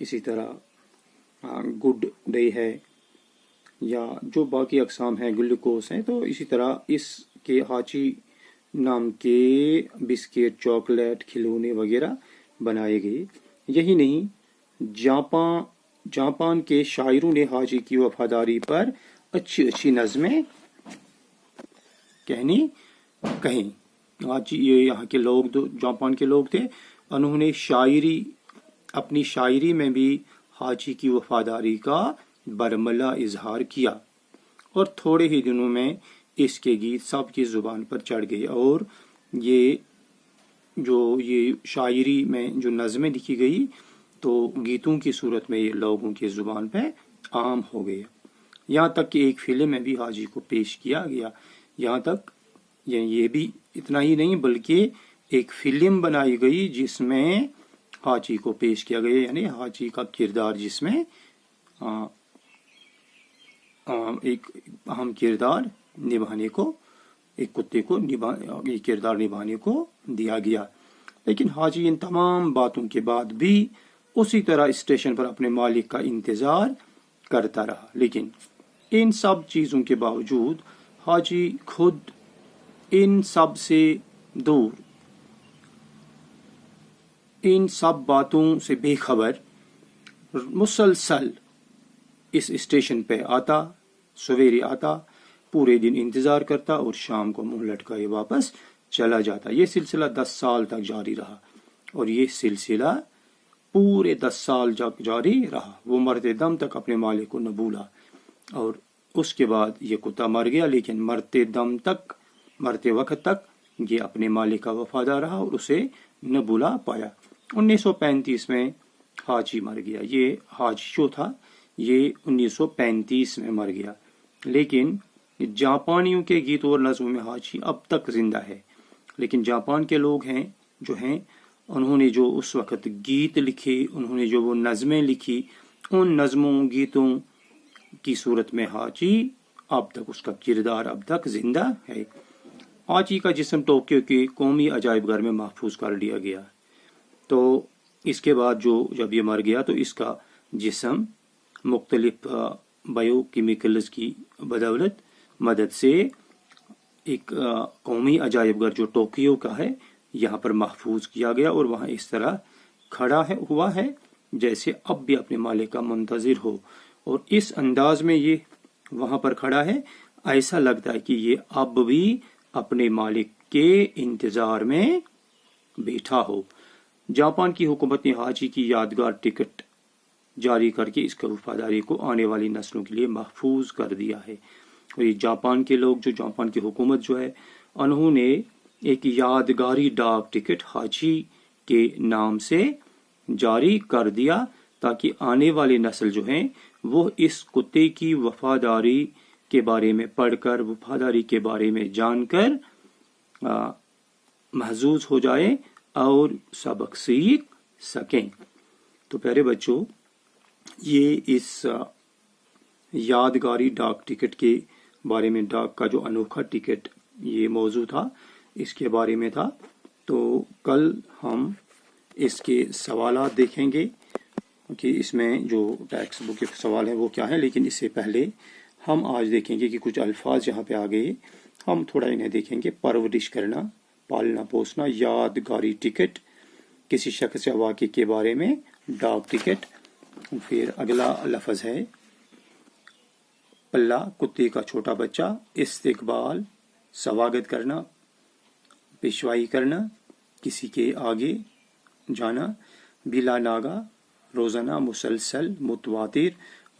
اسی طرح good day ہے یا جو باقی اقسام ہیں گلوکوز ہیں. تو اسی طرح اس کے حاچی نام کے بسکٹ، چاکلیٹ، کھلونے وغیرہ بنائے گئے. یہی نہیں، جاپان کے شاعروں نے حاجی کی وفاداری پر اچھی اچھی نظمیں کہیں. یہ یہاں کے لوگ، جاپان کے لوگ تھے، انہوں نے اپنی شاعری میں بھی حاجی کی وفاداری کا برملا اظہار کیا، اور تھوڑے ہی دنوں میں اس کے گیت سب کی زبان پر چڑھ گئے، اور یہ شاعری میں جو نظمیں لکھی گئی تو گیتوں کی صورت میں یہ لوگوں کی زبان پہ عام ہو گئے. یہاں تک کہ ایک فلم میں بھی حاجی کو پیش کیا گیا. یہاں تک یہ بھی اتنا ہی نہیں، بلکہ ایک فلم بنائی گئی جس میں حاجی کو پیش کیا گیا، یعنی حاجی کا کردار، جس میں ایک اہم کردار نبھانے کو، ایک کتے کو یہ کردار نبھانے کو دیا گیا. لیکن حاجی ان تمام باتوں کے بعد بھی اسی طرح اسٹیشن پر اپنے مالک کا انتظار کرتا رہا. لیکن ان سب چیزوں کے باوجود حاجی خود ان سب سے دور، ان سب باتوں سے بے خبر، مسلسل اس اسٹیشن پہ آتا، سویرے آتا، پورے دن انتظار کرتا اور شام کو منہ لٹکائے واپس چلا جاتا. یہ سلسلہ 10 سال تک جاری رہا، اور یہ سلسلہ پورے 10 سال تک جاری رہا. وہ مرتے دم تک اپنے مالک کو نہ بھولا، اور اس کے بعد یہ کتا مر گیا، لیکن مرتے وقت تک یہ اپنے مالک کا وفادار رہا اور اسے نہ بھولا پایا. 1935 میں حاجی مر گیا. یہ حاجی جو تھا یہ 1935 میں مر گیا. لیکن جاپانیوں کے گیت اور نظموں میں حاجی اب تک زندہ ہے. لیکن جاپان کے لوگ جو ہیں انہوں نے جو اس وقت گیت لکھے، انہوں نے جو وہ نظمیں لکھی، ان نظموں گیتوں کی صورت میں حاجی اب تک، اس کا کردار اب تک زندہ ہے. حاجی کا جسم ٹوکیو کے قومی عجائب گھر میں محفوظ کر لیا گیا. تو اس کے بعد جب یہ مر گیا تو اس کا جسم مختلف بایو کیمیکلز کی مدد سے ایک قومی عجائب گھر جو ٹوکیو کا ہے یہاں پر محفوظ کیا گیا، اور وہاں اس طرح کھڑا ہوا ہے جیسے اب بھی اپنے مالک کا منتظر ہو. اور اس انداز میں یہ وہاں پر کھڑا ہے، ایسا لگتا ہے کہ یہ اب بھی اپنے مالک کے انتظار میں بیٹھا ہو. جاپان کی حکومت نے حاجی کی یادگار ٹکٹ جاری کر کے اس کی وفاداری کو آنے والی نسلوں کے لیے محفوظ کر دیا ہے. اور یہ جاپان کے لوگ، جاپان کی حکومت جو ہے، انہوں نے ایک یادگاری ڈاک ٹکٹ حاجی کے نام سے جاری کر دیا تاکہ آنے والی نسل جو ہیں وہ اس کتے کی وفاداری کے بارے میں پڑھ کر، وفاداری کے بارے میں جان کر محظوظ ہو جائے اور سبق سیکھ سکیں. تو پیارے بچوں، یہ اس یادگاری ڈاک ٹکٹ کے بارے میں، ڈاک کا جو انوکھا ٹکٹ یہ موضوع تھا، اس کے بارے میں تھا. تو کل ہم اس کے سوالات دیکھیں گے کہ اس میں جو ٹیکسٹ بک کے سوال ہیں وہ کیا ہیں. لیکن اس سے پہلے ہم آج دیکھیں گے کہ کچھ الفاظ یہاں پہ آ گئے، ہم تھوڑا انہیں دیکھیں گے. پرورش کرنا، پالنا پوسنا، یادگاری ٹکٹ، کسی شخص یا واقعے کے بارے میں ڈاک ٹکٹ. پھر اگلا لفظ ہے پلہ، کتے کا چھوٹا بچہ. استقبال، سواگت کرنا، پیشوائی کرنا، کسی کے آگے جانا. بلا ناگا، روزانہ، مسلسل، متواتر.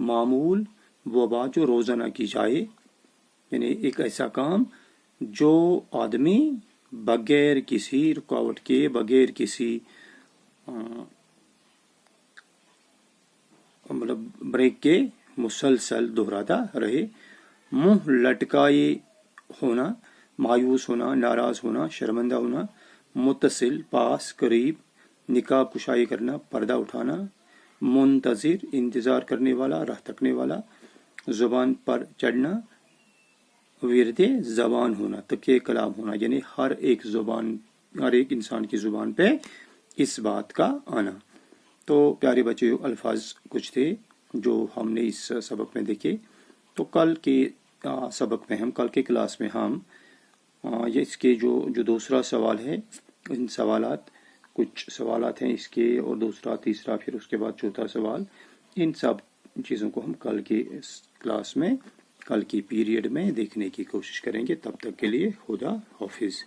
معمول، وہ بات جو روزانہ کی جائے، یعنی ایک ایسا کام جو آدمی بغیر کسی رکاوٹ کے، بغیر کسی بریک کے مسلسل دہراتا رہے. منہ لٹکائے ہونا، مایوس ہونا، ناراض ہونا، شرمندہ ہونا. متصل، پاس، قریب. نقاب کشائی کرنا، پردہ اٹھانا. منتظر، انتظار کرنے والا، راہ تکنے والا. زبان پر چڑھنا، ورد زبان ہونا، تکیہ کلام ہونا، یعنی ہر ایک انسان کی زبان پہ اس بات کا آنا. تو پیارے بچے الفاظ کچھ تھے جو ہم نے اس سبق میں دیکھے. تو کل کے سبق میں کل کے کلاس میں ہم یہ اس کے جو دوسرا سوال ہے، ان سوالات کچھ سوالات ہیں اس کے، اور دوسرا تیسرا پھر اس کے بعد چوتھا سوال، ان سب چیزوں کو ہم کل کی کلاس میں، کل کی پیریڈ میں دیکھنے کی کوشش کریں گے. تب تک کے لیے خدا حافظ.